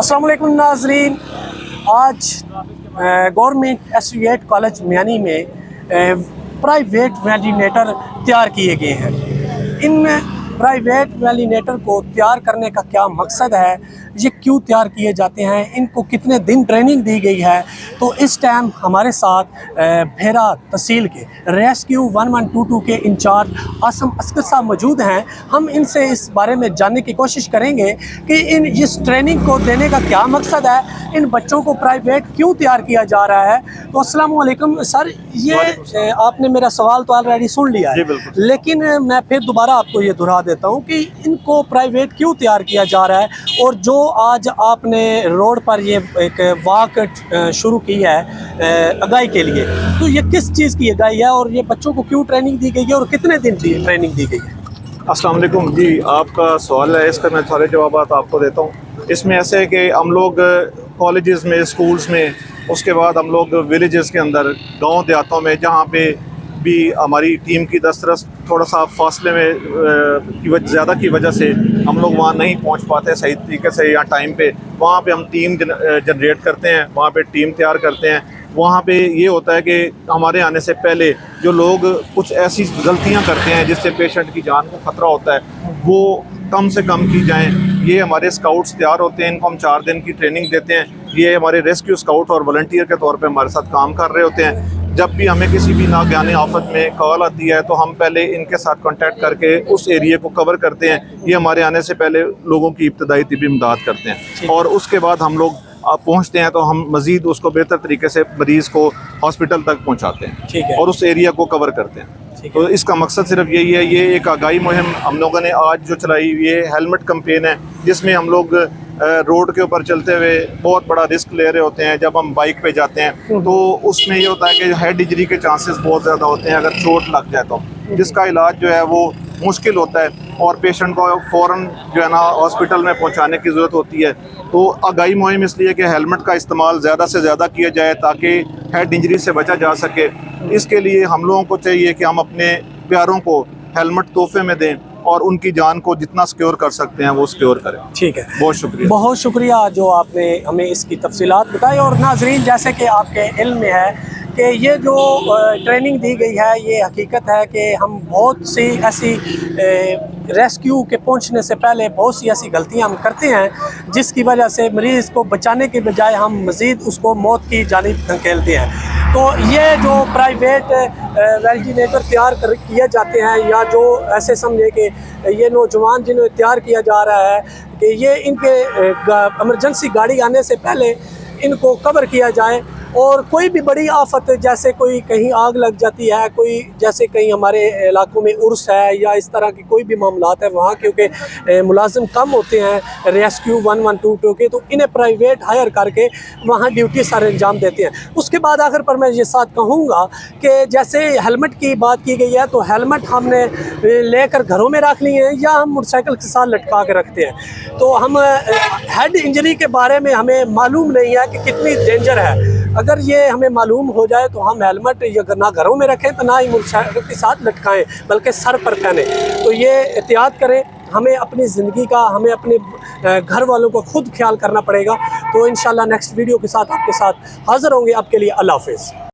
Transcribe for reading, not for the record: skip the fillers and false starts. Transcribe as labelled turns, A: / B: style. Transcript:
A: अस्सलाम वालेकुम नाज़रीन। आज गवर्नमेंट एसोसिएट कॉलेज मियानी में प्राइवेट वैलिनेटर तैयार किए गए हैं। इन प्राइवेट वैलिनेटर को तैयार करने का क्या मकसद है, ये क्यों तैयार किए जाते हैं, इनको कितने दिन ट्रेनिंग दी गई है, तो इस टाइम हमारे साथ भेरा तहसील के रेस्क्यू 1122 के इंचार्ज आसम असगर साहब मौजूद हैं। हम इनसे इस बारे में जानने की कोशिश करेंगे कि इस ट्रेनिंग को देने का क्या मकसद है, इन बच्चों को प्राइवेट क्यों तैयार किया जा रहा है। तो अस्सलाम वालेकुम सर, ये आपने मेरा सवाल तो ऑलरेडी सुन लिया है, लेकिन मैं फिर दोबारा आपको ये दोहरा देता हूँ कि इनको प्राइवेट क्यों तैयार किया जा रहा है। और जो आज आपने रोड पर ये एक वॉक शुरू की है अगाई के लिए, तो ये किस चीज़ की अगाई है और ये बच्चों को क्यों ट्रेनिंग दी गई है और कितने दिन की ट्रेनिंग दी गई है।
B: अस्सलाम वालेकुम जी, आपका सवाल है, इसका मैं सारे जवाब आपको देता हूँ। इसमें ऐसे है कि हम लोग कॉलेजेस में, स्कूल्स में, उसके बाद हम लोग विलेजेस के अंदर, गांव देहातों में, जहाँ पे भी हमारी टीम की दस्तरस थोड़ा सा फासले में ज़्यादा की वजह से हम लोग वहाँ नहीं पहुँच पाते सही तरीके से या टाइम पे, वहाँ पे हम टीम जनरेट करते हैं, वहाँ पे टीम तैयार करते हैं। वहाँ पे ये होता है कि हमारे आने से पहले जो लोग कुछ ऐसी गलतियाँ करते हैं जिससे पेशेंट की जान को ख़तरा होता है, वो कम से कम की जाएँ। ये हमारे स्काउट्स तैयार होते हैं, इनको हम 4 दिन की ट्रेनिंग देते हैं। ये हमारे रेस्क्यू स्काउट और वॉलंटियर के तौर पे हमारे साथ काम कर रहे होते हैं। जब भी हमें किसी भी नागहानी आफत में कॉल आती है तो हम पहले इनके साथ कांटेक्ट करके उस एरिया को कवर करते हैं। ये हमारे आने से पहले लोगों की इब्तदाई तिबी इमदाद करते हैं और उसके बाद हम लोग पहुंचते हैं तो हम मज़ीद उसको बेहतर तरीके से मरीज़ को हॉस्पिटल तक पहुंचाते हैं और उस एरिया को कवर करते हैं। तो इसका मकसद सिर्फ यही है। ये एक आगाही मुहिम हम लोगों ने आज जो चलाई, ये हेलमेट कैंपेन है, जिसमें हम लोग रोड के ऊपर चलते हुए बहुत बड़ा रिस्क ले रहे होते हैं। जब हम बाइक पे जाते हैं तो उसमें ये होता है कि हेड इंजरी के चांसेस बहुत ज़्यादा होते हैं अगर चोट लग जाए तो, जिसका इलाज जो है वो मुश्किल होता है और पेशेंट को फ़ौरन जो है ना हॉस्पिटल में पहुंचाने की ज़रूरत होती है। तो आगाही मुहिम इसलिए कि हेलमेट का इस्तेमाल ज़्यादा से ज़्यादा किया जाए ताकि हेड इंजरी से बचा जा सके। इसके लिए हम लोगों को चाहिए कि हम अपने प्यारों को हेलमेट तोहफे में दें और उनकी जान को जितना सिक्योर कर सकते हैं वो सिक्योर करें। ठीक है, बहुत शुक्रिया।
A: बहुत शुक्रिया जो आपने हमें इसकी तफसीलात बताई। और नाजरीन, जैसे कि आपके इल्म में है कि ये जो ट्रेनिंग दी गई है, ये हकीकत है कि हम बहुत सी ऐसी रेस्क्यू के पहुंचने से पहले बहुत सी ऐसी गलतियां हम करते हैं जिसकी वजह से मरीज़ को बचाने के बजाय हम मज़ीद उसको मौत की जानिब धकेलते हैं। तो ये जो प्राइवेट वैलिनेटर तैयार किए जाते हैं, या जो ऐसे समझे कि ये नौजवान जिन्हें तैयार किया जा रहा है कि ये इनके एमरजेंसी गाड़ी आने से पहले इनको कवर किया जाए। और कोई भी बड़ी आफत, जैसे कोई कहीं आग लग जाती है, कोई जैसे कहीं हमारे इलाकों में उर्स है या इस तरह की कोई भी मामलात है, वहाँ क्योंकि मुलाजिम कम होते हैं रेस्क्यू 1122 के, तो इन्हें प्राइवेट हायर करके वहाँ ड्यूटी सारे अंजाम देते हैं। उसके बाद आखिर पर मैं ये साथ कहूँगा कि जैसे हेलमेट की बात की गई है, तो हेलमेट हमने लेकर घरों में रख लिए हैं या हम मोटरसाइकिल के साथ लटका के रखते हैं। तो हम हेड इंजरी के बारे में हमें मालूम नहीं है कि कितनी डेंजर है। अगर ये हमें मालूम हो जाए तो हम हेलमेट ना घरों में रखें तो ना ही मोटरसाइकिल के साथ लटकाएं, बल्कि सर पर पहने। तो ये एहतियात करें। हमें अपनी ज़िंदगी का, हमें अपने घर वालों को खुद ख्याल करना पड़ेगा। तो इंशाल्लाह नेक्स्ट वीडियो के साथ आपके साथ हाज़िर होंगे। आपके लिए अल्लाह हाफ़िज़।